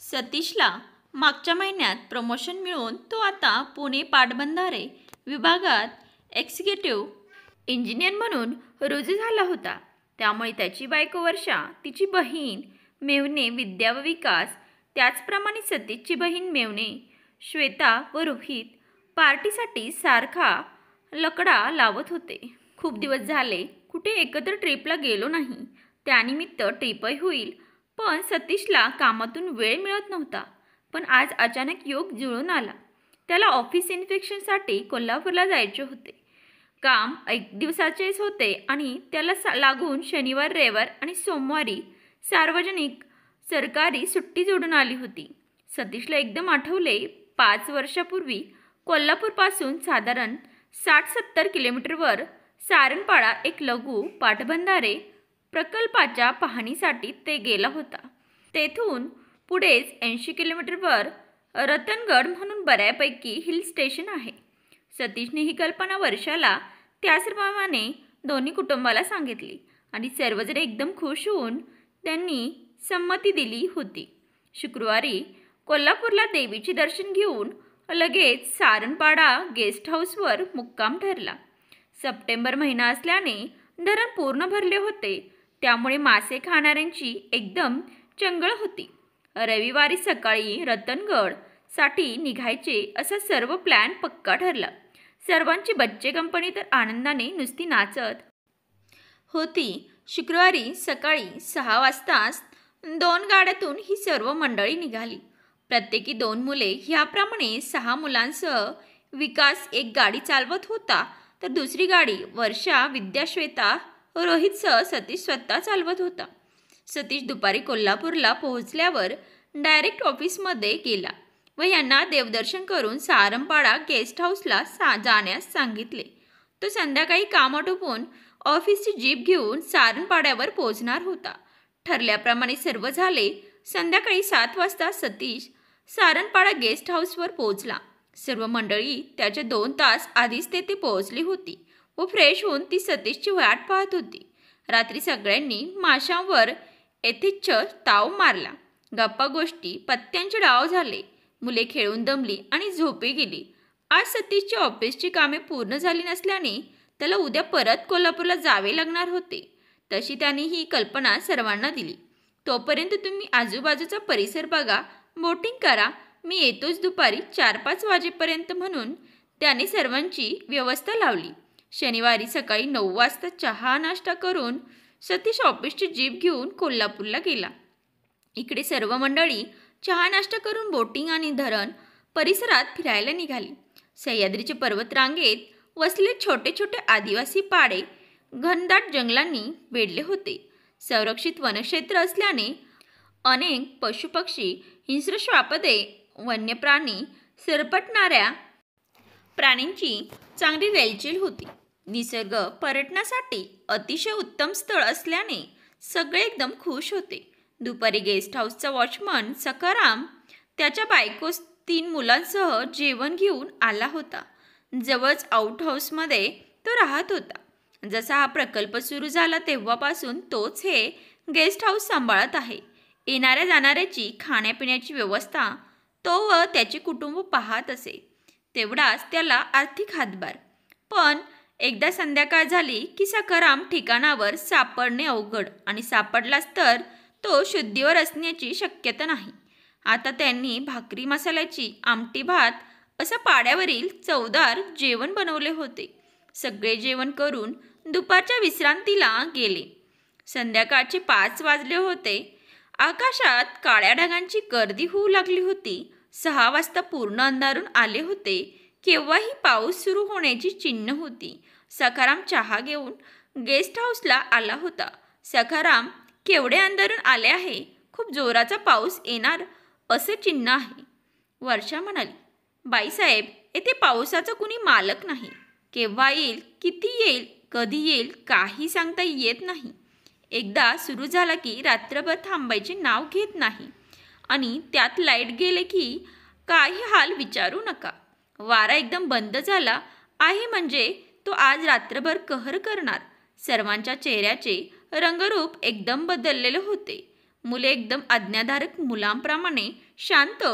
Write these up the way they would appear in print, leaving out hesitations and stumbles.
सतीशला मागच्या महिन्यात प्रमोशन मिळून तो आता पुणे पाटबंधारे विभागात एक्झिक्युटिव्ह इंजिनियर म्हणून रुजू झाला होता. त्यामुळे त्याची बायको वर्षा, तिची बहीण मेव्हणे विद्या व विकास, त्याचप्रमाणे सतीशची बहीण मेव्हणे श्वेता व रोहित पार्टीसाठी सारखा लकडा लावत होते. खूप दिवस झाले कुठे एकत्र ट्रिपला गेलो नाही. त्यानिमित्त ट्रिपही होईल, पण सतीशला कामातून वेळ मिळत नव्हता. पण आज अचानक योग जुळून आला. त्याला ऑफिस इन्स्पेक्शनसाठी कोल्हापूरला जायचे होते. काम 1 दिवसाचेच होते आणि त्याला लागून शनिवार, रविवार आणि सोमवारी सार्वजनिक सरकारी सुट्टी जोडून आली होती. सतीशला एकदम आठवले, 5 वर्षापूर्वी कोल्हापूरपासून साधारण 60-70 किलोमीटरवर सारंगपाडा एक लघु पाटबंधारे प्रकल्पाच्या पाहणीसाठी ते गेला होता. तेथून पुढेच 80 किलोमीटरवर रतनगड म्हणून बऱ्यापैकी हिल स्टेशन आहे. सतीशने ही कल्पना वर्षाला त्याचप्रमाणे दोन्ही कुटुंबाला सांगितली आणि सर्वजण एकदम खुश होऊन त्यांनी संमती दिली होती. शुक्रवारी कोल्हापूरला देवीचे दर्शन घेऊन लगेच सारंगपाडा गेस्ट हाऊसवर मुक्काम ठरला. सप्टेंबर महिना असल्याने धरण पूर्ण भरले होते, त्यामुळे मासे खाणाऱ्यांची एकदम चंगळ होती. रविवारी सकाळी रतनगड साठी निघायचे असा सर्व प्लॅन पक्का ठरला. सर्वांची बच्चे कंपनी तर आनंदाने नुसती नाचत होती. शुक्रवारी सकाळी 6 वाजताच 2 गाड्यातून ही सर्व मंडळी निघाली. प्रत्येकी 2 मुले. ह्याप्रमाणे 6 मुलांसह विकास एक गाडी चालवत होता, तर दुसरी गाडी वर्षा, विद्या, श्वेता, रोहितसह सतीश स्वतः चालवत होता. सतीश दुपारी कोल्हापूरला पोहोचल्यावर डायरेक्ट ऑफिसमध्ये गेला व यांना देवदर्शन करून सारंगपाडा गेस्ट हाऊसला जाण्यास सांगितले. तो संध्याकाळी काम आटोपून ऑफिसची जीप घेऊन सारंगपाड्यावर पोहोचणार होता. ठरल्याप्रमाणे सर्व झाले. संध्याकाळी 7 वाजता सतीश सारंगपाडा गेस्ट हाऊसवर पोहोचला. सर्व मंडळी त्याच्या 2 तास आधीच तेथे पोहोचली होती व फ्रेश होऊन ती सतीशची वाट पाहत होती. रात्री सगळ्यांनी माशांवर यथेच्छ ताव मारला. गप्पा गोष्टी, पत्त्यांचे डाव झाले. मुले खेळून दमली आणि झोपी गेली. आज सतीशची ऑफिसची कामे पूर्ण झाली नसल्याने त्याला उद्या परत कोल्हापूरला जावे लागणार होते. तशी त्याने ही कल्पना सर्वांना दिली. तोपर्यंत तुम्ही आजूबाजूचा परिसर बघा, बोटिंग करा, मी येतोच दुपारी 4-5 वाजेपर्यंत म्हणून त्याने सर्वांची व्यवस्था लावली. शनिवारी सकाळी 9 वाजता चहा नाश्ता करून सतीश ऑफिसची जीप घेऊन कोल्हापूरला गेला. इकडे सर्व मंडळी चहा नाश्ता करून बोटिंग आणि धरण परिसरात फिरायला निघाली. सह्याद्रीच्या पर्वतरांगेत वसले छोटे छोटे आदिवासी पाडे घनदाट जंगलांनी वेढले होते. संरक्षित वनक्षेत्र असल्याने अनेक पशुपक्षी, हिंस्र श्वापदे, वन्य प्राणी, सरपटणाऱ्या प्राण्यांची चांगली रेलचेल होती. निसर्ग पर्यटनासाठी अतिशय उत्तम स्थळ असल्याने सगळे एकदम खुश होते. दुपारी गेस्ट हाऊसचा वॉचमन सखाराम त्याच्या बायकोस 3 मुलांसह जेवण घेऊन आला होता. जवळच आउट हाऊसमध्ये तो राहत होता. जसा हा प्रकल्प सुरू झाला तेव्हापासून तोच हे गेस्ट हाऊस सांभाळत आहे. येणाऱ्या जाणाऱ्याची खाण्यापिण्याची व्यवस्था तो व त्याचे कुटुंब पाहत असे. तेवढाच त्याला आर्थिक हातभार. पण एकदा संध्याकाळ झाली की सखाराम ठिकाणावर सापडणे अवघड आणि सापडलाच तर तो शुद्धीवर असण्याची शक्यता नाही. आता त्यांनी भाकरी मसाल्याची आमटी भात असं पाड्यावरील चवदार जेवण बनवले होते. सगळे जेवण करून दुपारच्या विश्रांतीला गेले. संध्याकाळचे 5 वाजले होते. आकाशात काळ्या ढगांची गर्दी होऊ लागली होती. 6 वाजता पूर्ण अंधारून आले होते. केव्हाही पाऊस सुरू होण्याची चिन्ह होती. सखाराम चहा घेऊन गेस्ट हाऊसला आला होता. सखाराम, केवढे अंधारून आले आहे, खूप जोराचा पाऊस येणार असे चिन्ह आहे. वर्षा म्हणाली, बाईसाहेब, येथे पावसाचा कुणी मालक नाही. केव्हा येईल, किती येईल, कधी येईल काही सांगता येत नाही. एकदा सुरू झाला की रात्रभर थांबायचे नाव घेत नाही आणि त्यात लाईट गेले की काही हाल विचारू नका. वारा एकदम बंद झाला आहे म्हणजे तो आज रात्रभर कहर करणार. सर्वांच्या चेहऱ्याचे रंगरूप एकदम बदललेले होते. मुले एकदम आज्ञाधारक मुलांप्रमाणे शांत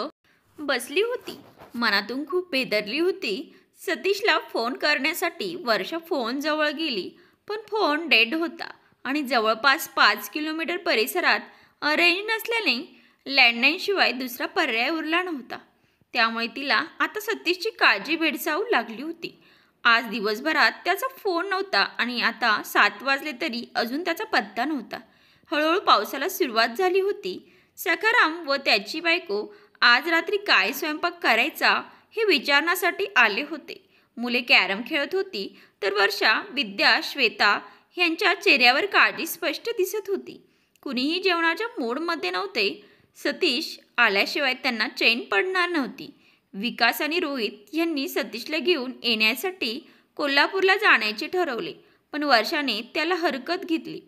बसली होती. मनातून खूप बेदरली होती. सतीशला फोन करण्यासाठी वर्षा फोन जवळ गेली, पण फोन डेड होता आणि जवळपास 5 किलोमीटर परिसरात रेंज नसल्याने लँडलाईनशिवाय दुसरा पर्याय उरला नव्हता. त्यामुळे तिला आता सतीशची काळजी भेडसावू लागली होती. आज दिवसभरात त्याचा फोन नव्हता आणि आता 7 वाजले तरी अजून त्याचा पत्ता नव्हता. हळूहळू पावसाला सुरुवात झाली होती. सखाराम व त्याची बायको आज रात्री काय स्वयंपाक करायचा हे विचारण्यासाठी आले होते. मुले कॅरम खेळत होती तर वर्षा, विद्या, श्वेता यांच्या चेहऱ्यावर काळजी स्पष्ट दिसत होती. कुणीही जेवणाच्या मूडमध्ये नव्हते. सतीश आल्याशिवाय त्यांना चैन पडणार नव्हती. विकास आणि रोहित यांनी सतीशला घेऊन येण्यासाठी कोल्हापूरला जाण्याचे ठरवले, पण वर्षाने त्याला हरकत घेतली.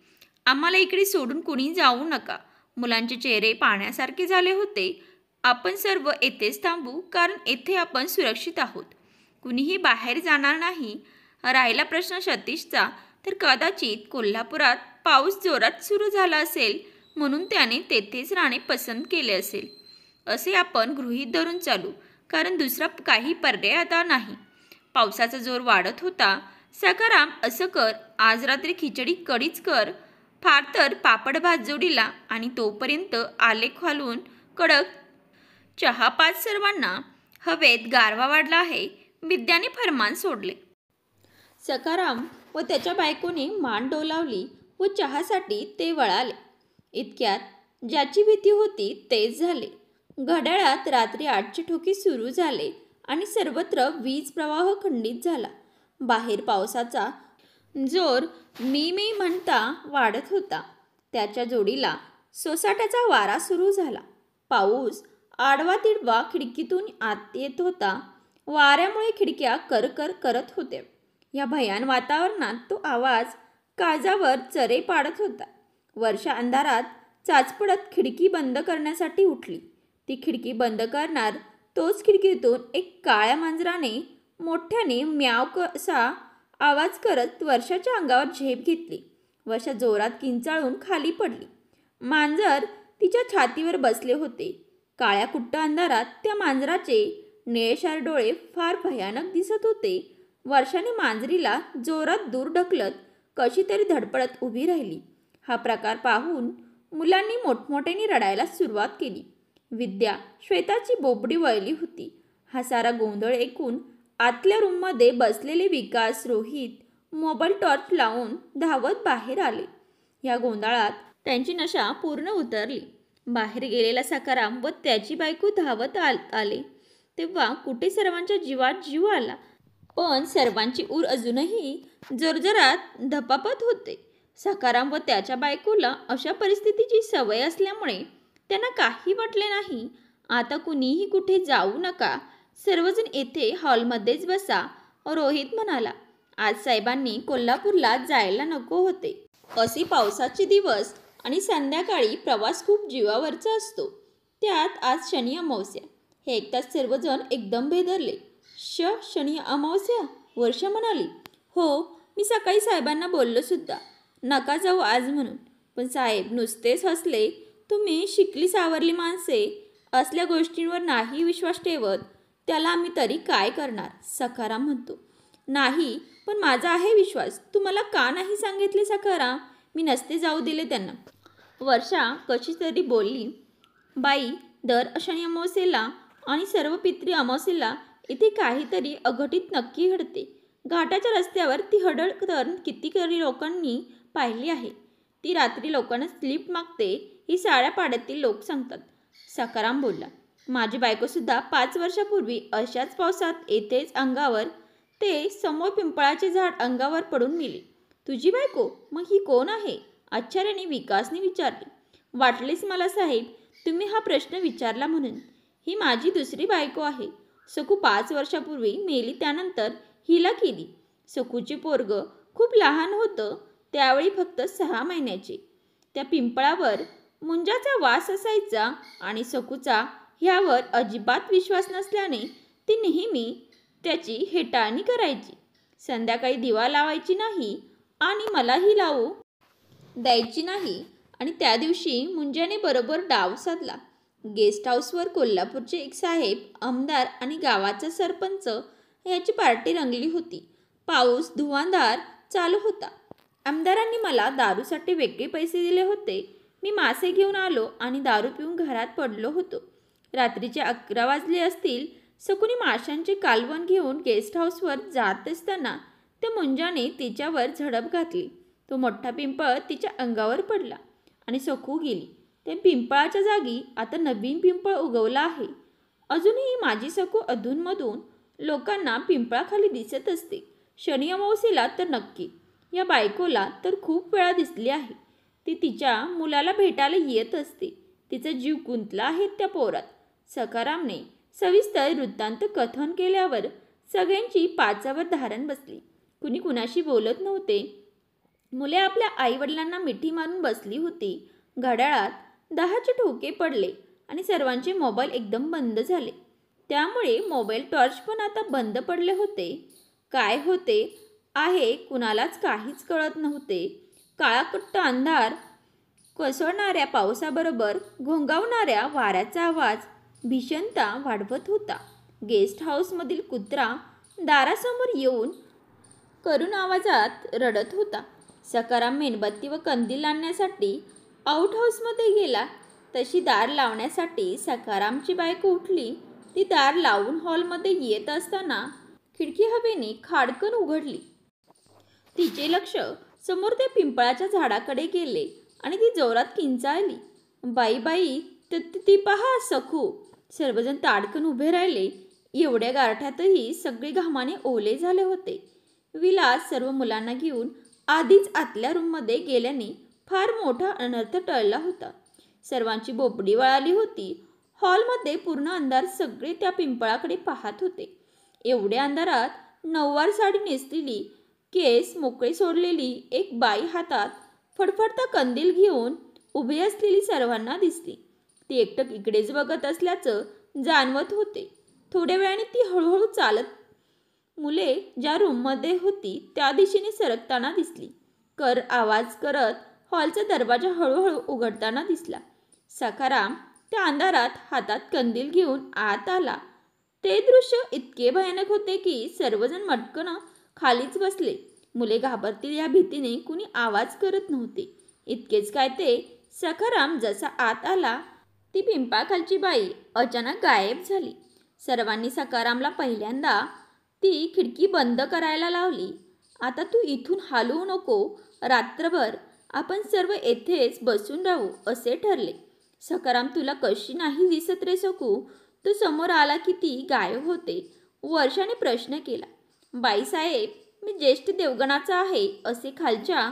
आम्हाला इकडे सोडून कुणी जाऊ नका. मुलांचे चेहरे पाहण्यासारखे झाले होते. आपण सर्व येथेच थांबू, कारण येथे आपण सुरक्षित आहोत. कुणीही बाहेर जाणार नाही. राहिला प्रश्न सतीशचा, तर कदाचित कोल्हापुरात पाऊस जोरात सुरू झाला असेल म्हणून त्याने तेथेच राहणे पसंत केले असेल, असे आपण गृहीत धरून चालू, कारण दुसरा काही पर्याय आता नाही. पावसाचा जोर वाढत होता. सखाराम, असं कर, आज रात्री खिचडी कढीच कर, फार तर पापड भात जोडीला, आणि तोपर्यंत आलेख घालून कडक चहा पाच. सर्वांना हवेत गारवा वाढला आहे. विद्याने फरमान सोडले. सखाराम व त्याच्या बायकोने मान डोलावली व चहासाठी ते वळाले. इतक्यात ज्याची भीती होती तेच झाले. घड्याळात रात्री 8चे ठोके सुरू झाले आणि सर्वत्र वीज प्रवाह खंडित झाला. बाहेर पावसाचा जोर मी म्हणता वाढत होता. त्याच्या जोडीला सोसाट्याचा वारा सुरू झाला. पाऊस आडवा तिडवा खिडकीतून आत येत होता. वाऱ्यामुळे खिडक्या करकर करत होत्या. या भयान वातावरणात तो आवाज काळजावर चरे पाडत होता. वर्षा अंधारात चाचपडत खिडकी बंद करण्यासाठी उठली. ती खिडकी बंद करणार तोच खिडकीतून एक काळ्या मांजराने मोठ्याने म्याव असा आवाज करत वर्षाच्या अंगावर झेप घेतली. वर्षा जोरात किंचाळून खाली पडली. मांजर तिच्या छातीवर बसले होते. काळ्या कुट्ट अंधारात त्या मांजराचे निळेशार डोळे फार भयानक दिसत होते. वर्षाने मांजरीला जोरात दूर ढकलत कशी तरी धडपडत उभी राहिली. हा प्रकार पाहून मुलांनी मोठमोठ्याने रडायला सुरुवात केली. विद्या, श्वेताची बोबडी वळली होती. हा सारा गोंधळ ऐकून आतल्या रूममध्ये बसलेले विकास, रोहित मोबाईल टॉर्च लावून धावत बाहेर आले. या गोंधळात त्यांची नशा पूर्ण उतरली. बाहेर गेलेला सखाराम व त्याची बायको धावत आले तेव्हा कुठे सर्वांच्या जीवात जीव आला, पण सर्वांची ऊर अजूनही जोरजोरात धपापत होते. सखाराम व त्याच्या बायकोला अशा परिस्थितीची सवय असल्यामुळे त्यांना काही वाटले नाही. आता कुणीही कुठे जाऊ नका, सर्वजण येथे हॉलमध्येच बसा, रोहित म्हणाला. आज साहेबांनी कोल्हापूरला जायला नको होते. असे पावसाचे दिवस आणि संध्याकाळी प्रवास खूप जीवावरचा असतो. त्यात आज शनी अमावस्या. हे ऐकताच सर्वजण एकदम बेदरले. शनी अमावस्या? वर्षा म्हणाली. हो, मी सकाळी साहेबांना बोललो सुद्धा, नका जाऊ आज म्हणून, पण साहेब नुसतेच हसले. तुम्ही शिकली सावरली माणसे असल्या गोष्टींवर नाही विश्वास ठेवत, त्याला आम्ही तरी काय करणार? सखाराम म्हणतो. नाही, पण माझा आहे विश्वास. तुम्हाला का नाही सांगितले सखाराम? मी नसते जाऊ दिले त्यांना. वर्षा कशी तरी बोलली. बाई, दर शनी अमावस्येला आणि सर्व पितृ अमावस्येला इथे काहीतरी अघटित नक्की घडते. घाटाच्या रस्त्यावर ती हडळ तर कितीतरी लोकांनी पाहिली आहे. ती रात्री लोकांना स्लिप मागते, ही साड्या पाड्यातील लोक सांगतात. सखाराम बोलला. माझी बायकोसुद्धा 5 वर्षापूर्वी अशाच पावसात येथेच अंगावर, ते समोर पिंपळाचे झाड अंगावर पडून मेली. तुझी बायको? मग ही कोण आहे? आश्चर्याने विकासने विचारले. वाटलेच मला साहेब तुम्ही हा प्रश्न विचारला म्हणून. ही माझी दुसरी बायको आहे. सकू 5 वर्षापूर्वी मेली, त्यानंतर हिला केली. सकूचे पोरग खूप लहान होतं, त्यावेळी फक्त 6 महिन्याचे. त्या पिंपळावर मुंजाचा वास असायचा आणि सकूचा ह्यावर अजिबात विश्वास नसल्याने ती नेहमी त्याची हेटाळणी करायची. संध्याकाळी दिवा लावायची नाही आणि मलाही लावू द्यायची नाही आणि त्या दिवशी मुंजाने बरोबर डाव साधला. गेस्ट हाऊसवर कोल्हापूरचे एक साहेब, आमदार आणि गावाचा सरपंच याची पार्टी रंगली होती. पाऊस धुवांधार चालू होता. आमदारांनी मला दारूसाठी वेगळे पैसे दिले होते. मी मासे घेऊन आलो आणि दारू पिऊन घरात पडलो होतो. रात्रीचे 11 वाजले असतील. सकुनी माशांचे कालवण घेऊन गेस्ट हाऊसवर जात असताना त्या मुंजाने तिच्यावर झडप घातली. तो मोठा पिंपळ तिच्या अंगावर पडला आणि सखू गेली. त्या पिंपळाच्या जागी आता नवीन पिंपळ उगवला आहे. अजूनही माझी सखू अधूनमधून लोकांना पिंपळाखाली दिसत असते. शनी अमावस्येला तर नक्की. या बायकोला तर खूप वेळा दिसली आहे. ती तिच्या मुलाला भेटायला येत असते. तिचा जीव गुंतला आहे त्या पोरात. सखारामने सविस्तर वृत्तांत कथन केल्यावर सगळ्यांची पाचावर धारण बसली. कुणी कुणाशी बोलत नव्हते. मुले आपल्या आईवडिलांना मिठी मारून बसली होती. घड्याळात 10चे ठोके पडले आणि सर्वांचे मोबाईल एकदम बंद झाले. त्यामुळे मोबाईल टॉर्च पण आता बंद पडले होते. काय होते आहे कुणालाच काहीच कळत नव्हते. काळाकुट्ट अंधार, कोसळणाऱ्या पावसाबरोबर घोंगावणाऱ्या वाऱ्याचा आवाज भीषणता वाढवत होता. गेस्ट हाऊसमधील कुत्रा दारासमोर येऊन करुण आवाजात रडत होता. सखाराम मेणबत्ती व कंदील आणण्यासाठी आउट हाऊसमध्ये गेला. तशी दार लावण्यासाठी सखारामची बायको उठली. ती दार लावून हॉलमध्ये येत असताना खिडकी हवेने खाडकन उघडली. तिचे लक्ष समोर त्या पिंपळाच्या झाडाकडे गेले आणि ती जोरात किंचाळली. बाई बाई, ती पहा सखू. सर्वजण ताडकन उभे राहिले. एवढ्या गारठ्यातही सगळे घामाने ओले झाले होते. विलास सर्व मुलांना घेऊन आधीच आतल्या रूममध्ये गेल्याने फार मोठा अनर्थ टळला होता. सर्वांची बोबडी वळाली होती. हॉलमध्ये पूर्ण अंधार. सगळे त्या पिंपळाकडे पाहत होते. एवढ्या अंधारात नऊवार साडी नेसलेली, केस मोकळे सोडलेली एक बाई हातात फडफडता कंदील घेऊन उभी असलेली सर्वांना दिसली. ती एकटक इकडेच बघत असल्याचं जाणवत होते. थोड्या वेळाने ती हळूहळू चालत मुले ज्या रूममध्ये होती त्या दिशेने सरकताना दिसली. कर आवाज करत हॉलचा दरवाजा हळूहळू उघडताना दिसला. सखाराम त्या अंधारात हातात कंदील घेऊन आत आला. ते दृश्य इतके भयानक होते की सर्वजण मटकन खालीच बसले. मुले घाबरतील या भीतीने कुणी आवाज करत नव्हते. इतकेच काय ते सखाराम जसा आत आला ती पिंपळाखालची बाई अचानक गायब झाली. सर्वांनी सखारामला पहिल्यांदा ती खिडकी बंद करायला लावली. आता तू इथून हलवू नको. रात्रभर आपण सर्व येथेच बसून राहू असे ठरले. सखाराम, तुला कशी नाही दिसत रे सकू? तो समोर आला की ती गायब होते. वर्षाने प्रश्न केला. बाईसाहेब, मी ज्येष्ठ देवगणाचा आहे असे खालच्या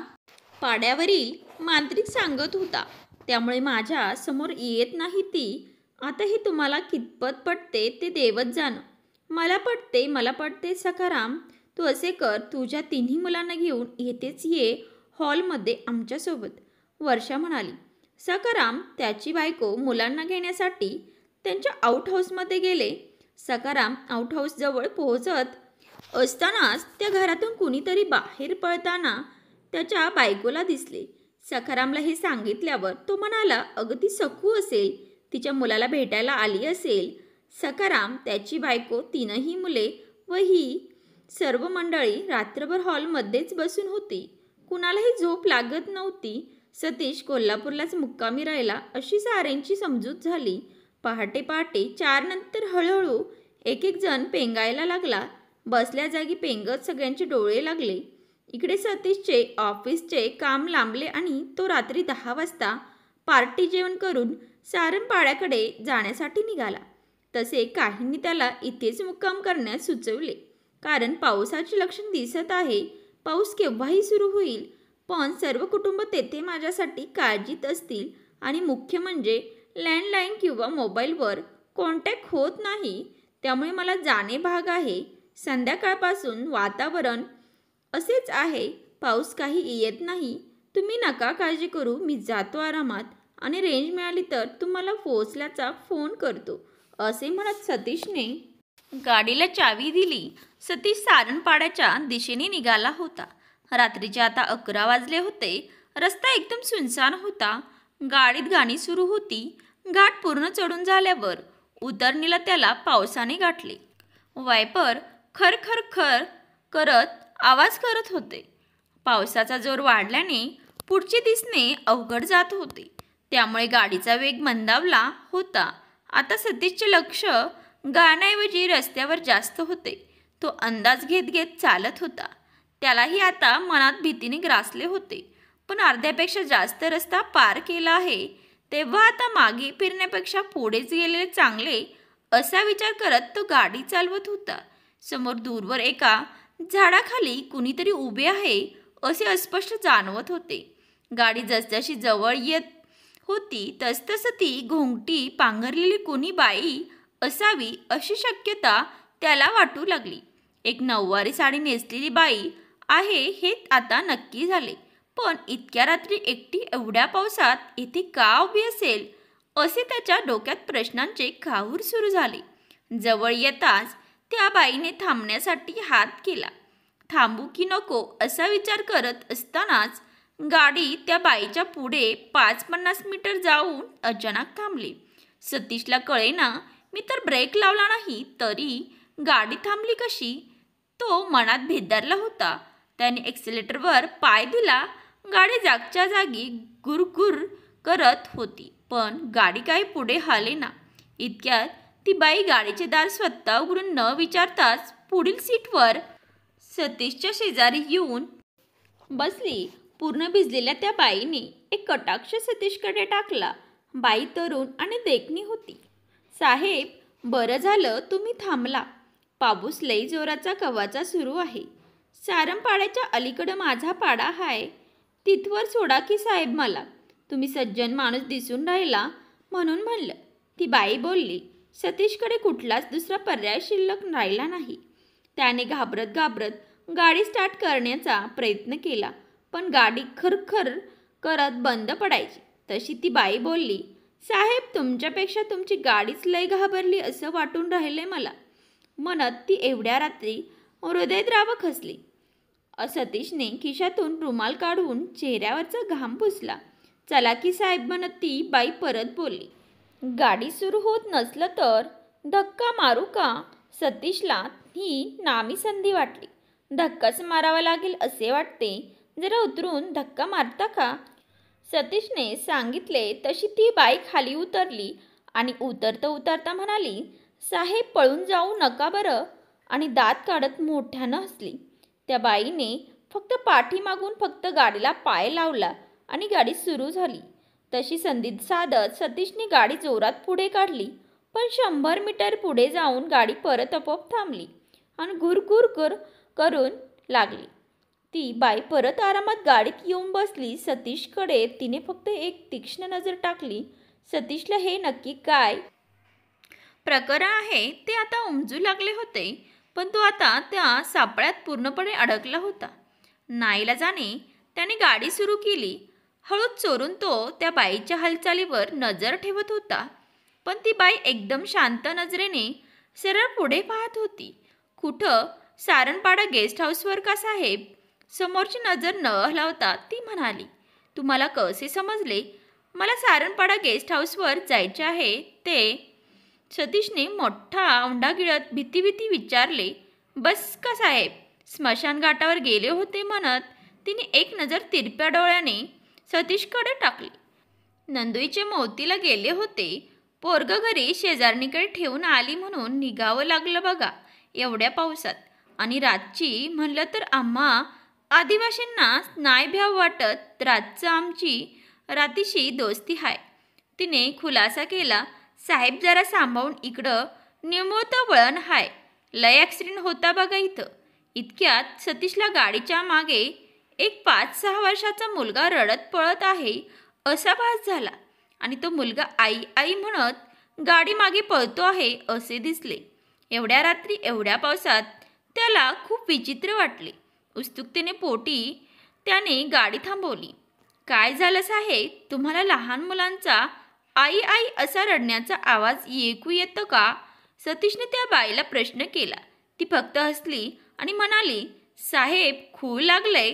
पाड्यावरील मांत्रिक सांगत होता. त्यामुळे माझ्या समोर येत नाही ती. आता हे तुम्हाला कितपत पटते ते देवच जाणं. मला पटते सखाराम. तू असे कर, तुझ्या तिन्ही मुलांना घेऊन येथेच ये हॉलमध्ये आमच्यासोबत, वर्षा म्हणाली. सखाराम त्याची बायको मुलांना घेण्यासाठी त्यांच्या आउट हाऊसमध्ये गेले. सखाराम आउट हाऊसजवळ पोहोचत असतानाच त्या घरातून कुणीतरी बाहेर पळताना त्याच्या बायकोला दिसले. सखारामला हे सांगितल्यावर तो म्हणाला, अगं ती सखू असेल, तिच्या मुलाला भेटायला आली असेल. सखाराम, त्याची बायको, तीनही मुले व ही सर्व मंडळी रात्रभर हॉलमध्येच बसून होती. कुणालाही झोप लागत नव्हती. सतीश कोल्हापूरलाच मुक्कामी राहिला अशी साऱ्यांची समजूत झाली. पहाटे 4 नंतर हळूहळू एक जण पेंगायला लागला. बसल्या जागी पेंगत सगळ्यांचे डोळे लागले. इकडे सतीशचे ऑफिसचे काम लांबले आणि तो रात्री 10 वाजता पार्टी जेवण करून सारंगपाड्याकडे जाण्यासाठी निघाला. तसे काहींनी त्याला इथेच मुक्काम करण्यास सुचवले, कारण पावसाचे लक्षण दिसत आहे. पाऊस केव्हाही सुरू होईल. पण सर्व कुटुंब तेथे माझ्यासाठी काळजीत असतील आणि मुख्य म्हणजे लँडलाईन किंवा मोबाईलवर कॉन्टॅक्ट होत नाही. त्यामुळे मला जाणे भाग आहे. संध्याकाळपासून वातावरण असेच आहे. पाऊस काही येत नाही. तुम्ही नका काळजी करू. मी जातो आरामात आणि रेंज मिळाली तर तुम्हाला पोहोचल्याचा फोन करतो असे म्हणत सतीशने गाडीला चावी दिली. सतीश सारंगपाड्याच्या दिशेने निघाला होता. रात्रीचे आता 11 वाजले होते. रस्ता एकदम सुनसान होता. गाडीत गाणी सुरू होती. घाट पूर्ण चढून झाल्यावर उतरणीला त्याला पावसाने गाठले. वायपर खर खर खर करत आवाज करत होते. पावसाचा जोर वाढल्याने पुढचे दिसणे अवघड जात होते. त्यामुळे गाडीचा वेग मंदावला होता. आता सतीशचे लक्ष गाण्याऐवजी रस्त्यावर जास्त होते. तो अंदाज घेत घेत चालत होता. त्यालाही आता मनात भीतीने ग्रासले होते. पण अर्ध्यापेक्षा जास्त रस्ता पार केला आहे, तेव्हा आता मागे फिरण्यापेक्षा पुढेच गेलेले चांगले असा विचार करत तो गाडी चालवत होता. समोर दूरवर एका झाडाखाली कुणीतरी उभे आहे असे अस्पष्ट जाणवत होते. गाडी जसजशी जवळ येत होती तसतसं ती घोंगटी पांघरलेली कुणी बाई असावी अशी शक्यता त्याला वाटू लागली. एक नऊवारी साडी नेसलेली बाई आहे हे आता नक्की झाले. पण इतक्या रात्री एकटी एवढ्या पावसात इथे का उभी असेल असे त्याच्या डोक्यात प्रश्नांचे काहूर सुरू झाले. जवळ येताच त्या बाईने थांबण्यासाठी हात केला. थांबू की नको असा विचार करत असतानाच गाडी त्या बाईच्या पुढे 5-50 मीटर जाऊन अचानक थांबली. सतीशला कळेना, मी तर ब्रेक लावला नाही तरी गाडी थांबली कशी, तो मनात भेदारला होता. त्याने एक्सिलेटरवर पाय दिला. गाडी जागच्या जागी गुरगुर करत होती, पण गाडी काही पुढे हालेना. इतक्यात ती बाई गाडीचे दार स्वतः उघडून न विचारताच पुढील सीटवर सतीशच्या शेजारी येऊन बसली. पूर्ण भिजलेल्या त्या बाईने एक कटाक्ष सतीशकडे टाकला. बाई तरुण आणि देखणी होती. साहेब, बरं झालं तुम्ही थांबला. पाऊस लई जोराचा कवाचा सुरू आहे. सारंगपाड्याच्या अलीकडं माझा पाडा आहे, तिथवर सोडा की साहेब मला. तुम्ही सज्जन माणूस दिसून राहिला म्हणून म्हणलं, ती बाई बोलली. सतीशकडे कुठलाच दुसरा पर्याय शिल्लक राहिला नाही. त्याने घाबरत घाबरत गाडी स्टार्ट करण्याचा प्रयत्न केला, पण गाडी खरखर करत बंद पडायची. तशी ती बाई बोलली, साहेब, तुमच्यापेक्षा तुमची गाडीच लय घाबरली असं वाटून राहिले मला. म्हणत ती एवढ्या रात्री हृदयद्रावक खसली. सतीशने खिशातून रुमाल काढून चेहऱ्यावरचा घाम पुसला. चला की साहेब म्हणत ती बाई परत बोलली. गाडी सुरू होत नसलं तर धक्का मारू का? सतीशला ही नामी संधी वाटली. धक्काच मारावा लागेल असे वाटते, जरा उतरून धक्का मारता का? सतीशने सांगितले तशी ती बाई खाली उतरली आणि उतरता उतरता म्हणाली, साहेब, पळून जाऊ नका बरं, आणि दात काढत मोठ्यानं हसली. त्या बाईने फक्त पाठीमागून फक्त गाडीला पाय लावला आणि गाडी सुरू झाली. तशी संधी साधत सतीशने गाडी जोरात पुढे काढली. पण 100 मीटर पुढे जाऊन गाडी परत आपोआप थांबली आणि घुरघुर करून लागली. ती बाई परत आरामात गाडीत येऊन बसली. सतीशकडे तिने फक्त एक तीक्ष्ण नजर टाकली. सतीशला हे नक्की काय प्रकरण आहे ते आता उमजू लागले होते, पण तो आता त्या सापळ्यात पूर्णपणे अडकला होता. नाईलाजाने त्याने गाडी सुरू केली. हळूच चोरून तो त्या बाईच्या हालचालीवर नजर ठेवत होता, पण ती बाई एकदम शांत नजरेने सरळ पुढे पाहत होती. कुठं? सारंगपाडा गेस्ट हाऊसवर का साहेब? समोरची नजर न हलवता ती म्हणाली. तुम्हाला कसे समजले? मला सारंगपाडा गेस्ट हाऊसवर जायचे आहे ते. सतीशने मोठा औंढा गिळत भीती विचारले. बस का साहेब? स्मशानघाटावर गेले होते म्हणत तिने एक नजर तिरप्या डोळ्याने सतीशकडे टाकली. नंदुईचे मोतीला गेले होते. पोरग घरी शेजारणीकडे ठेवून आली म्हणून निघावं लागलं बघा एवढ्या पावसात. आणि रातची म्हणलं तर आम्हा आदिवासींना नाही भ्याव वाटत. रातचं आमची रातीशी दोस्ती हाय, तिने खुलासा केला. साहेब, जरा सांभाळून, इकडं निमुळतं वळण हाय, लय ॲक्सिडेंट होता बघा इथं. इतक्यात सतीशला गाडीच्या मागे एक 5-6 वर्षाचा मुलगा रडत पळत आहे असा भास झाला आणि तो मुलगा आई आई म्हणत गाडी मागे पळतो आहे असे दिसले. एवढ्या रात्री एवढ्या पावसात त्याला खूप विचित्र वाटले. उत्सुकतेने पोटी त्याने गाडी थांबवली. काय झालं साहेब? तुम्हाला लहान मुलांचा आई आई असा रडण्याचा आवाज ऐकू येतो का? सतीशने त्या बाईला प्रश्न केला. ती फक्त हसली आणि म्हणाली, साहेब, खूळ लागलंय.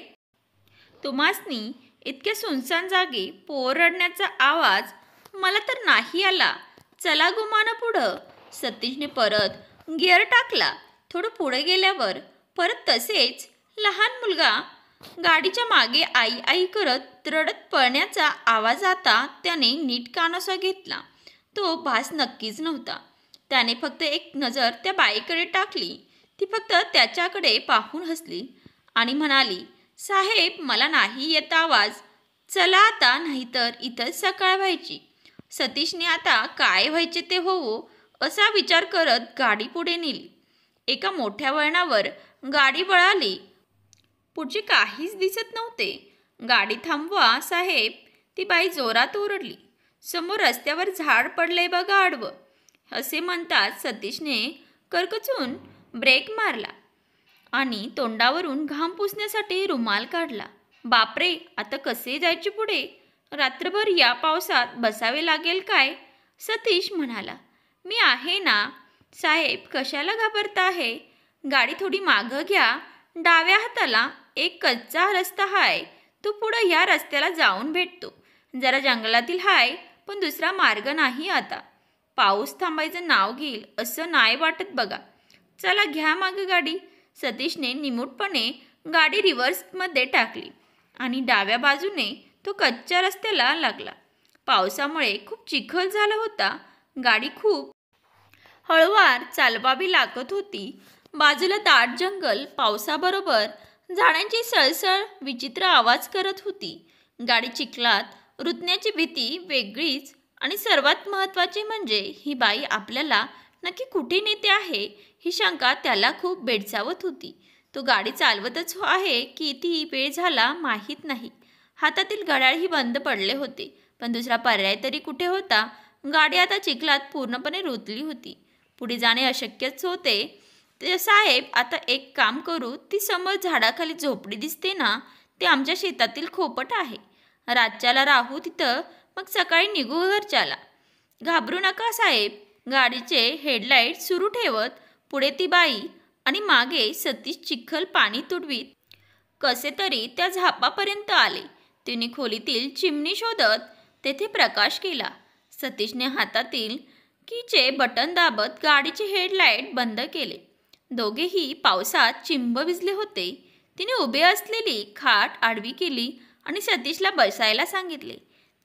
तुम्हासनी इतक्या सुनसान जागी पोर रडण्याचा आवाज मला तर नाही आला. चला गुमानं पुढं. सतीशने परत गिअर टाकला. थोडं पुढे गेल्यावर परत तसेच लहान मुलगा गाडीच्या मागे आई आई करत रडत पळण्याचा आवाज. आता त्याने नीट कानोसा घेतला. तो भास नक्कीच नव्हता. त्याने फक्त एक नजर त्या बाईकडे टाकली. ती फक्त त्याच्याकडे पाहून हसली आणि म्हणाली, साहेब मला नाही येत आवाज. चला आता, नाहीतर इथं सकाळ व्हायची. सतीशने आता काय व्हायचे ते होवो असा विचार करत गाडी पुढे नेली. एका मोठ्या वळणावर गाडी वळाली. पुढचे काहीच दिसत नव्हते. गाडी थांबवा साहेब, ती बाई जोरात ओरडली. समोर रस्त्यावर झाड पडले बघा आडवं, असे म्हणताच सतीशने करकचून ब्रेक मारला आणि तोंडावरून घाम पुसण्यासाठी रुमाल काढला. बापरे, आता कसे जायचे पुढे? रात्रभर या पावसात बसावे लागेल काय? सतीश म्हणाला. मी आहे ना साहेब, कशाला घाबरता आहे? गाडी थोडी मागं घ्या. डाव्या हाताला एक कच्चा रस्ता हाय, तो पुढं ह्या रस्त्याला जाऊन भेटतो. जरा जंगलातील हाय, पण दुसरा मार्ग नाही आता. पाऊस थांबायचं नाव घेईल असं नाही वाटत बघा. चला घ्या मागं गाडी. सतीशने निमूटपणे गाडी रिव्हर्समध्ये टाकली आणि डाव्या बाजूने तो कच्च्या रस्त्याला लागला. पावसामुळे खूप चिखल झाला होता. गाडी खूप हळूवार चालवावी लागत होती. बाजूला दाट जंगल पावसाबरोबर झाडांची सळसळ विचित्र आवाज करत होती. गाडी चिखलात रुतण्याची भीती वेगळीच. आणि सर्वात महत्त्वाचे म्हणजे ही बाई आपल्याला नक्की कुठे नेते आहे ही शंका त्याला खूप भेडसावत होती. तो गाडी चालवतच आहे की ती वेळ झाला माहीत नाही. हातातील घड्याळही बंद पडले होते, पण दुसरा पर्याय तरी कुठे होता? गाडी आता चिखलात पूर्णपणे रुतली होती. पुढे जाणे अशक्यच होते. ते साहेब, आता एक काम करू. ती समोर झाडाखाली झोपडी दिसते ना, ते आमच्या शेतातील खोपट आहे. रातच्याला राहू तिथं, मग सकाळी निघू घरच्याला. घाबरू नका साहेब. गाडीचे हेडलाईट सुरू ठेवत पुढे ती बाई आणि मागे सतीश चिखल पाणी तुडवीत कसे तरी त्या झापापर्यंत आले. तिने खोलीतील चिमणी शोधत तेथे प्रकाश केला. सतीशने हातातील कीचे बटन दाबत गाडीचे हेडलाईट बंद केले. दोघेही पावसात चिंब भिजले होते. तिने उभे असलेली खाट आडवी केली आणि सतीशला बसायला सांगितले.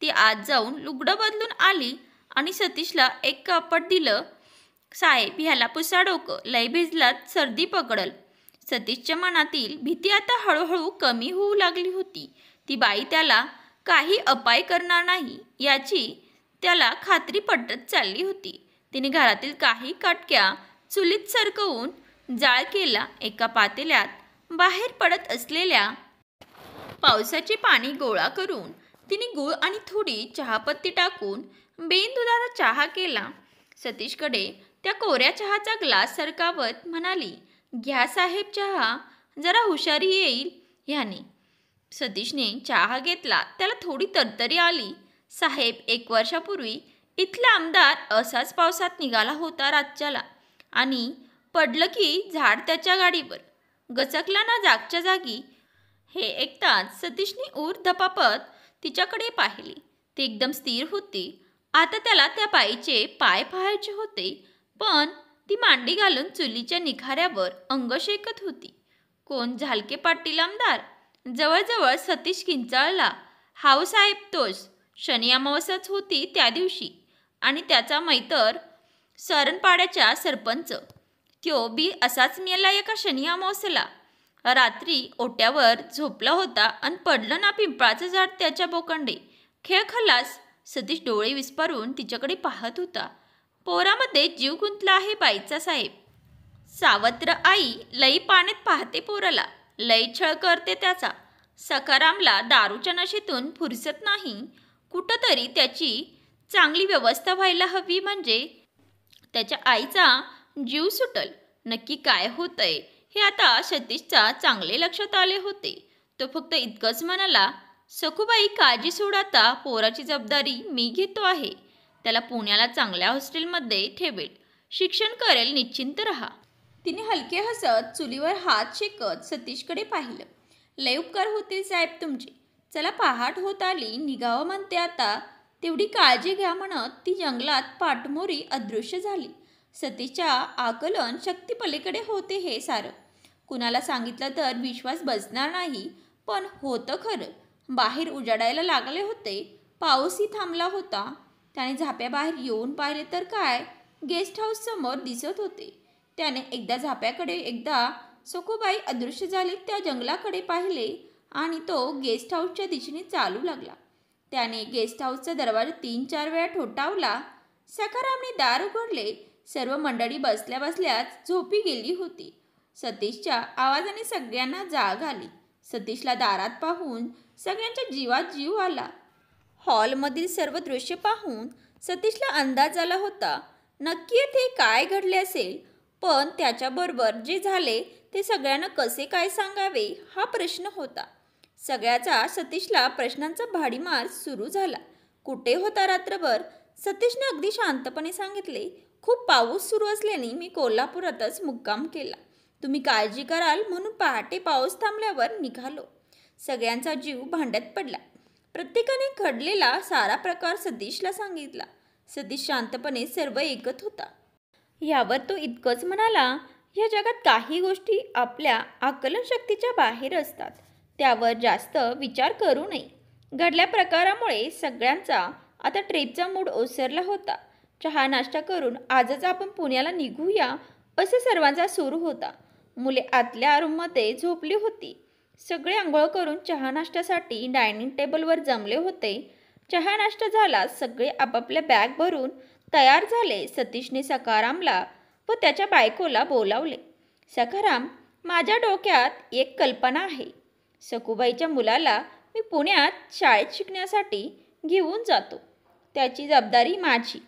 ती आत जाऊन लुगडं बदलून आली आणि सतीशला एक कापड दिलं. साहेब, ह्याला पुसा डोकं, लय भिजलात सर्दी पकडल. सतीशच्या मनातील भीती आता हळूहळू कमी होऊ लागली होती. ती बाई त्याला काही अपाय करणार नाही याची त्याला खात्री पटत चालली होती. तिने घरातील काही काटक्या चुलीत सरकवून जाळ केला. एका पातेल्यात बाहेर पडत असलेल्या पावसाचे पाणी गोळा करून तिने गूळ आणि थोडी चहापत्ती टाकून बेनदुधाचा चहा केला. सतीशकडे त्या कोऱ्या चहाचा ग्लास सरकावत म्हणाली, घ्या साहेब चहा, जरा हुशारी येईल ह्याने. सतीशने चहा घेतला. त्याला थोडी तरतरी आली. साहेब, 1 वर्षापूर्वी इथला आमदार असाच पावसात निघाला होता रातच्याला आणि पडलं की झाड त्याच्या गाडीवर गचकला ना जागच्या जागी. हे ऐकताच सतीशने ऊर धपापत तिच्याकडे पाहिले. ती एकदम स्थिर होती. आता त्याला त्या बाईचे पाय पाहायचे होते, पण ती मांडी घालून चुलीच्या निखाऱ्यावर अंग शेकत होती. कोण? झालके पाटील आमदार? जवळजवळ सतीश किंचाळला. हाव साहेब, तोच. शनी अमावस्याच होती त्या दिवशी आणि त्याचा मैतर सरणपाड्याचा सरपंच, त्यो बी असाच मेला एका शनी अमावस्याला. रात्री ओट्यावर झोपला होता आणि पडलं ना पिंपळाचं झाड त्याच्या बोकंडे. खेळ खल्लास. सतीश डोळे विस्पारून तिच्याकडे पाहत होता. पोरामध्ये जीव गुंतला आहे बाईचा साहेब. सावत्र आई लई पाण्यात पाहते पोराला, लई छळ करते त्याचा. सखारामला दारूच्या नशेतून फुरसत नाही. कुठंतरी त्याची चांगली व्यवस्था व्हायला हवी, म्हणजे त्याच्या आईचा जीव सुटल. नक्की काय होतंय हे आता सतीशच्या चांगले लक्षात आले होते. तो फक्त इतकंच म्हणाला, सखूबाई काळजी सोड, आता पोराची जबाबदारी मी घेतो आहे. त्याला पुण्याला चांगल्या हॉस्टेलमध्ये ठेवेल, शिक्षण करेल, निश्चिंत रहा. तिने हलके हसत चुलीवर हात शेकत सतीशकडे पाहिलं. लय उपकार होतील साहेब तुमचे. चला पहाट होत आली, निघावं म्हणते आता, तेवढी काळजी घ्या म्हणत ती जंगलात पाठमोरी अदृश्य झाली. सतीशच्या आकलन शक्तीपलीकडे होते हे सारं. कुणाला सांगितलं तर विश्वास बसणार नाही, पण होतं खरं. बाहेर उजाडायला लागले होते. पाऊसही थांबला होता. त्याने झाप्याबाहेर येऊन पाहिले तर काय, गेस्ट हाऊस समोर दिसत होते. त्याने एकदा झाप्याकडे, एकदा सखूबाई अदृश्य झाली त्या जंगलाकडे पाहिले आणि तो गेस्ट हाऊसच्या दिशेने चालू लागला. त्याने गेस्ट हाऊसचा दरवाजा 3-4 वेळा ठोठावला. सखारामने दार उघडले. सर्व मंडळी बसल्या बसल्याच झोपी गेली होती. सतीशच्या आवाजाने सगळ्यांना जाग आली. सतीशला दारात पाहून सगळ्यांच्या जीवात जीव आला. हॉलमधील सर्व दृश्य पाहून सतीशला अंदाज आला होता नक्की येथे काय घडले असेल, पण त्याच्याबरोबर जे झाले ते सगळ्यांना कसे काय सांगावे हा प्रश्न होता. सगळ्याचा सतीशला प्रश्नांचा भाडीमार सुरू झाला. कुठे होता रात्रभर? सतीशने अगदी शांतपणे सांगितले, खूप पाऊस सुरू असल्याने मी कोल्हापुरातच मुक्काम केला. तुम्ही काळजी कराल म्हणून पहाटे पाऊस थांबल्यावर निघालो. सगळ्यांचा जीव भांड्यात पडला. प्रत्येकाने घडलेला सारा प्रकार सतीशला सांगितला. सतीश शांतपणे सर्व ऐकत होता. यावर तो इतकंच म्हणाला, या जगात काही गोष्टी आपल्या आकलनशक्तीच्या बाहेर असतात. त्यावर जास्त विचार करू नये. घडल्या प्रकारामुळे सगळ्यांचा आता ट्रिपचा मूड ओसरला होता. चहा नाश्ता करून आजच आपण पुण्याला निघूया असं सर्वांचा सुरू होता. मुले आतल्या रूममध्ये झोपली होती. सगळे आंघोळ करून चहा नाश्त्यासाठी डायनिंग टेबलवर जमले होते. चहा नाश्ता झाला. सगळे आपापल्या बॅग भरून तयार झाले. सतीशने सखारामला व त्याच्या बायकोला बोलावले. सखाराम, माझ्या डोक्यात एक कल्पना आहे. सखूबाईच्या मुलाला मी पुण्यात शाळेत शिकण्यासाठी घेऊन जातो. त्याची जबाबदारी माझी.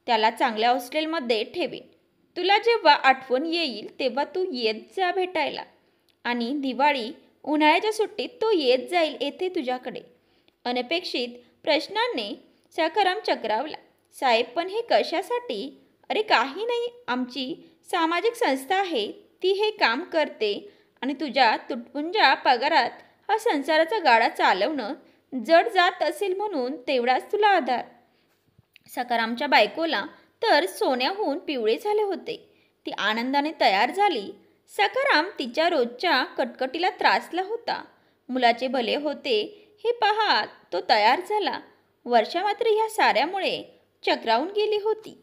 त्याला चांगल्या हॉस्टेलमध्ये ठेवेन. तुला जेव्हा आठवण येईल तेव्हा तू येत जा भेटायला. आणि दिवाळी उन्हाळ्याच्या सुट्टीत तो येत जाईल येथे तुझ्याकडे. अनपेक्षित प्रश्नाने सखाराम चक्रावला. साहेब, पण हे कशासाठी? अरे काही नाही, आमची सामाजिक संस्था आहे, ती हे काम करते आणि तुझ्या तुटपुंजा पगारात हा संसाराचा गाडा चालवणं जड जात असेल म्हणून तेवढाच तुला आधार. सखारामच्या बायकोला तर सोन्याहून पिवळे झाले होते. ती आनंदाने तयार झाली. सखाराम तिच्या रोजच्या कटकटीला त्रासला होता. मुलाचे भले होते हे पाहत तो तयार झाला. वर्षा मात्र ह्या साऱ्यामुळे चक्रावून गेली होती.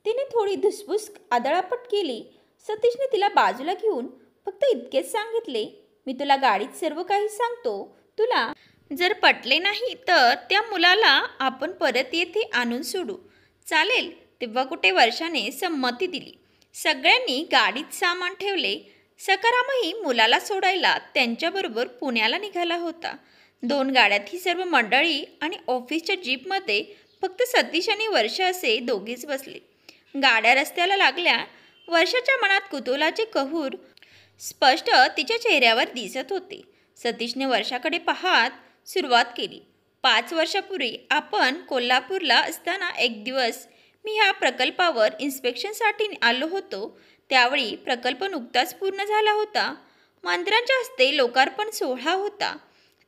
तिने थोडी धुसफूस आदळापट केली. सतीशने तिला बाजूला घेऊन फक्त इतकेच सांगितले, मी तुला गाडीत सर्व काही सांगतो. तुला जर पटले नाही तर त्या मुलाला आपण परत येथे आणून सोडू. चालेल? तेव्हा कुठे वर्षाने संमती दिली. सगळ्यांनी गाडीत सामान ठेवले. सखारामही मुलाला सोडायला त्यांच्याबरोबर पुण्याला निघाला होता. 2 गाड्यात ही सर्व मंडळी आणि ऑफिसच्या जीपमध्ये फक्त सतीश आणि वर्षा असे दोघेच बसले. गाड्या रस्त्याला लागल्या. वर्षाच्या मनात कुतूहलाचे कहूर स्पष्ट तिच्या चेहऱ्यावर दिसत होते. सतीशने वर्षाकडे पाहत सुरुवात केली. 5 वर्षापूर्वी आपण कोल्हापूरला असताना एक दिवस मी ह्या प्रकल्पावर इन्स्पेक्शनसाठी आलो होतो. त्यावेळी प्रकल्प नुकताच पूर्ण झाला होता. मंत्र्यांच्या हस्ते लोकार्पण सोहळा होता.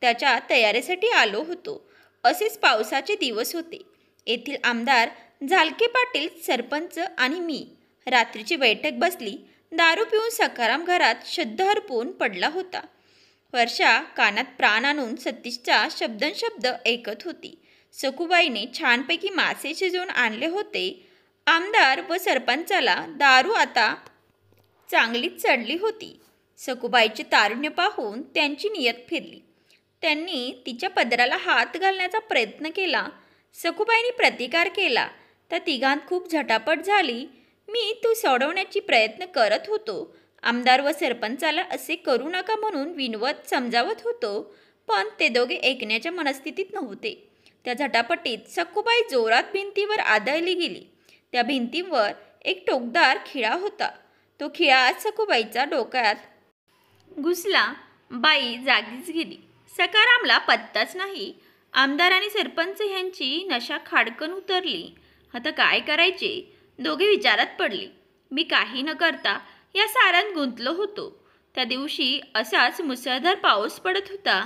त्याच्या तयारीसाठी आलो होतो. असेच पावसाचे दिवस होते. येथील आमदार झालके पाटील, सरपंच आणि मी रात्रीची बैठक बसली. दारू पिऊन सखाराम घरात शुद्ध हरपून पडला होता. वर्षा कानात प्राण आणून सतीशचा शब्दनशब्द ऐकत होती. सखूबाईने छानपैकी मासे शिजवून आणले होते. आमदार व सरपंचाला दारू आता चांगलीच चढली होती. सखूबाईचे तारुण्य पाहून त्यांची नियत फिरली. त्यांनी तिच्या पदराला हात घालण्याचा प्रयत्न केला. सखूबाईंनी प्रतिकार केला. त्या तिघांत खूप झटापट झाली. मी तू सोडवण्याची प्रयत्न करत होतो. आमदार व सरपंचाला असे करू नका म्हणून विनवत समजावत होतो, पण ते दोघे ऐकण्याच्या मनस्थितीत नव्हते. त्या झटापटीत सखूबाई जोरात भिंतीवर आदळली गेली. त्या भिंतीवर एक टोकदार खिळा होता. तो खिळा सखूबाईच्या डोक्यात घुसला. बाई जागीच गेली. सखारामला पत्ताच नाही. आमदार आणि सरपंच ह्यांची नशा खाडकन उतरली. आता काय करायचे? दोघे विचारात पडले. मी काही न करता या साऱ्यात गुंतलो होतो. त्या दिवशी असाच मुसळधार पाऊस पडत होता.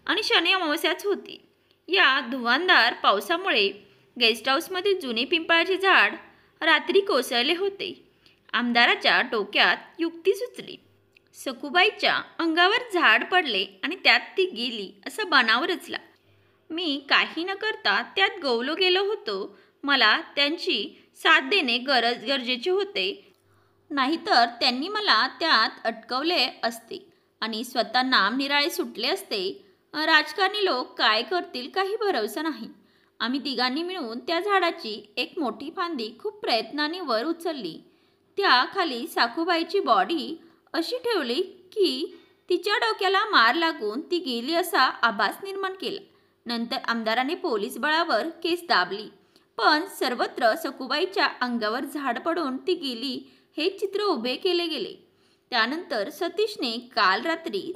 आणि शनी अमावस्याच होती. या धुवांधार पावसामुळे गेस्ट हाऊसमध्ये जुने पिंपळाचे झाड रात्री कोसळले होते. आमदाराच्या डोक्यात युक्ती सुचली. सखूबाईच्या अंगावर झाड पडले आणि त्यात ती गेली असा बनाव रचला. मी काही न करता त्यात गवलो गेलो होतो. मला त्यांची साथ देणे गरजेचे होते, नाहीतर त्यांनी मला त्यात अटकवले असते आणि स्वतः नामनिराळे सुटले असते. राजकारणी लोक काय करतील काही भरवसा नाही. आम्ही तिघांनी मिळून त्या झाडाची एक मोठी फांदी खूप प्रयत्नाने वर उचलली. त्या खाली साखूबाईची बॉडी अशी ठेवली की तिच्या डोक्याला मार लागून ती गेली असा आभास निर्माण केला. नंतर आमदाराने पोलीस बळावर केस दाबली, पण सर्वत्र सखूबाईच्या अंगावर झाड पडून ती गेली हे चित्र उभे केले गेले. त्यानंतर सतीशने काल रात्री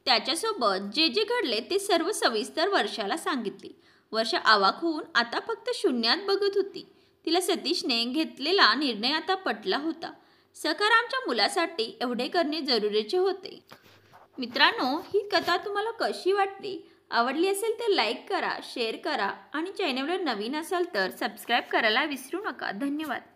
त्याच्यासोबत जे जे घडले ते सर्व सविस्तर वर्षाला सांगितले. वर्षा अवाक होऊन आता फक्त शून्यात बघत होती. तिला सतीशने घेतलेला निर्णय आता पटला होता. सखारामच्या मुलासाठी एवढे करणे जरुरीचे होते. मित्रांनो, ही कथा तुम्हाला कशी वाटली? आवडली असेल तर लाईक करा, शेअर करा आणि चॅनलवर नवीन असाल तर सबस्क्राईब करायला विसरू नका. धन्यवाद.